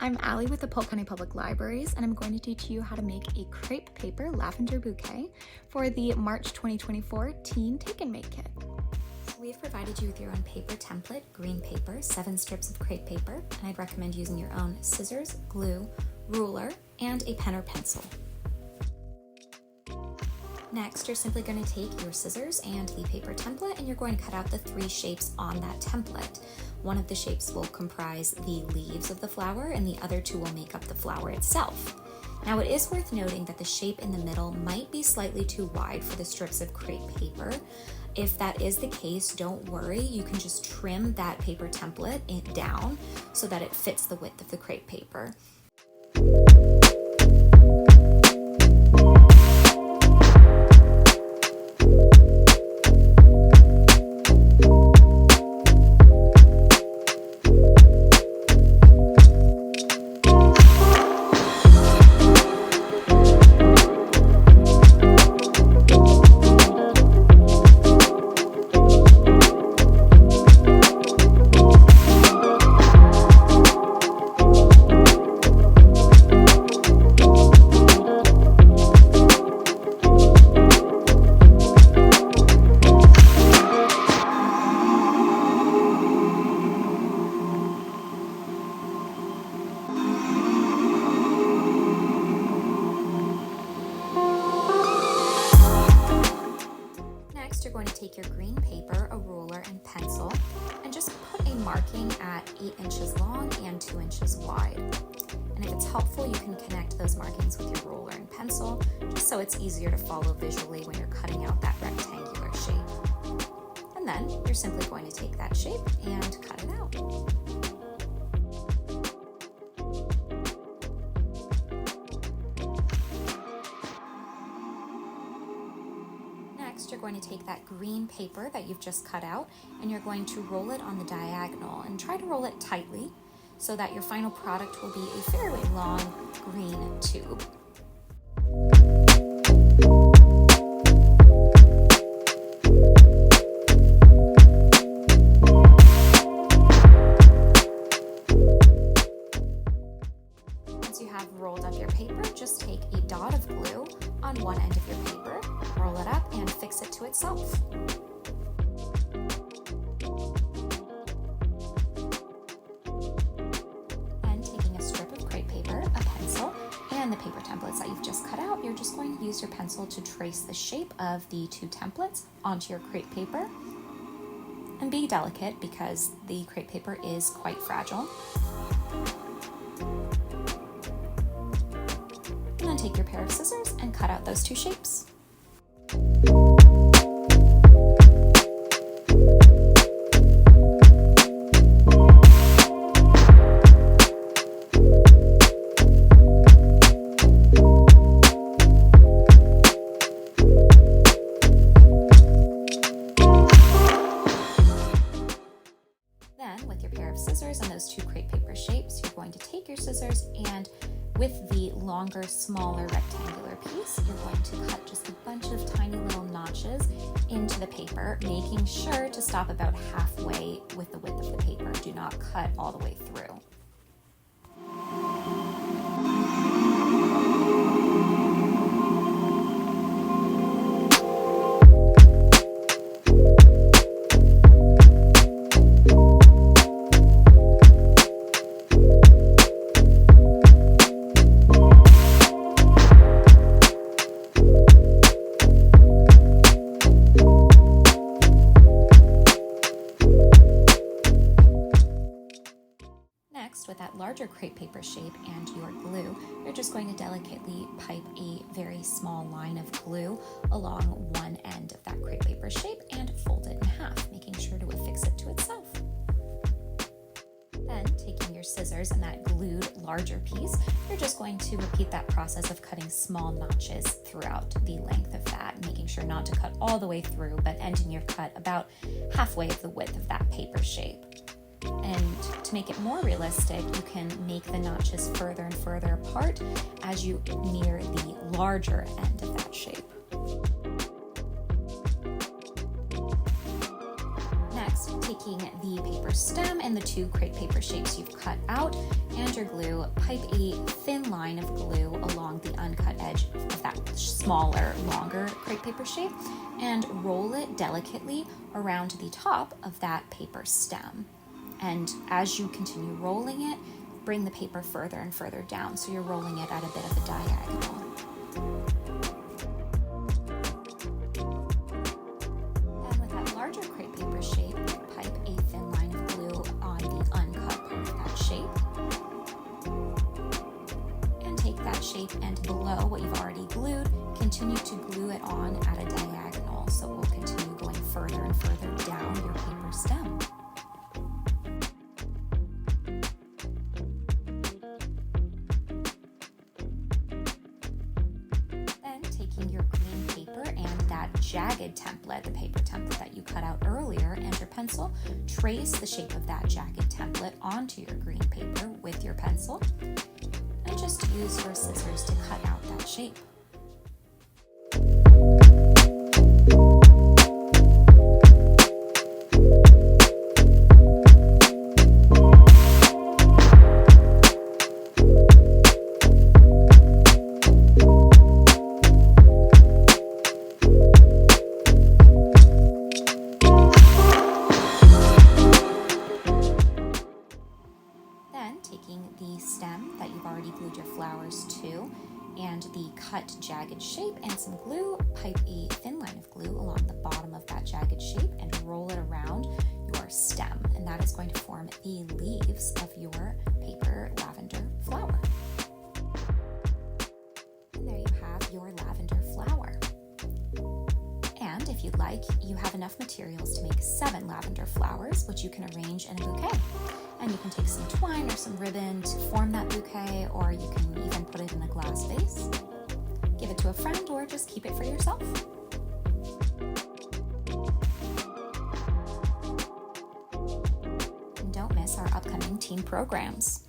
I'm Allie with the Polk County Public Libraries, and I'm going to teach you how to make a crepe paper lavender bouquet for the March 2024 Teen Take and Make Kit. So we've provided you with your own paper template, green paper, 7 strips of crepe paper, and I'd recommend using your own scissors, glue, ruler, and a pen or pencil. Next, you're simply going to take your scissors and the paper template, and you're going to cut out the 3 shapes on that template. One of the shapes will comprise the leaves of the flower, and the other 2 will make up the flower itself. Now, it is worth noting that the shape in the middle might be slightly too wide for the strips of crepe paper. If that is the case, don't worry. You can just trim that paper template down so that it fits the width of the crepe paper. Next, you're going to take your green paper, a ruler, and pencil, and just put a marking at 8 inches long and 2 inches wide. And if it's helpful, you can connect those markings with your ruler and pencil, just so it's easier to follow visually when you're cutting out that rectangular shape. And then you're simply going to take that shape and cut it out. Next, you're going to take that green paper that you've just cut out, and you're going to roll it on the diagonal, and try to roll it tightly so that your final product will be a fairly long green tube. Once you have rolled up your paper, just take a dot of glue on one end of your paper, roll it up, and fix it to itself. Then, taking a strip of crepe paper, a pencil, and the paper templates that you've just cut out, you're just going to use your pencil to trace the shape of the 2 templates onto your crepe paper. And be delicate because the crepe paper is quite fragile. And then take your pair of scissors and cut out those 2 shapes. Then, with your pair of scissors and those 2 crepe paper shapes, you're going to take your scissors, and with the longer, smaller rectangular piece, you're going to cut just a bunch of tiny little notches into the paper, making sure to stop about halfway with the width of the paper. Do not cut all the way through. Next, with that larger crepe paper shape and your glue, you're just going to delicately pipe a very small line of glue along one end of that crepe paper shape and fold it in half, making sure to affix it to itself. Then, taking your scissors and that glued larger piece, you're just going to repeat that process of cutting small notches throughout the length of that, making sure not to cut all the way through, but ending your cut about halfway of the width of that paper shape. And to make it more realistic, you can make the notches further and further apart as you near the larger end of that shape. Next, taking the paper stem and the 2 crepe paper shapes you've cut out and your glue, pipe a thin line of glue along the uncut edge of that smaller, longer crepe paper shape and roll it delicately around the top of that paper stem. And as you continue rolling it, bring the paper further and further down, so you're rolling it at a bit of a diagonal. And with that larger crepe paper shape, pipe a thin line of glue on the uncut part of that shape. And take that shape and below what you've already glued, continue to glue it on at a diagonal, so it will continue going further and further down your paper stem. Your green paper and that jagged template, the paper template that you cut out earlier, and your pencil, trace the shape of that jagged template onto your green paper with your pencil, and just use your scissors to cut out that shape. Taking the stem that you've already glued your flowers to and the cut jagged shape and some glue, pipe a thin line of glue along the bottom of that jagged shape and roll it around your stem, and that is going to form the leaves of your paper lavender flower. And there you have your lavender flower. And if you'd like, you have enough materials to make 7 lavender flowers, which you can arrange in a bouquet. And you can take some twine or some ribbon to form that bouquet, or you can even put it in a glass vase. Give it to a friend or just keep it for yourself. And don't miss our upcoming teen programs.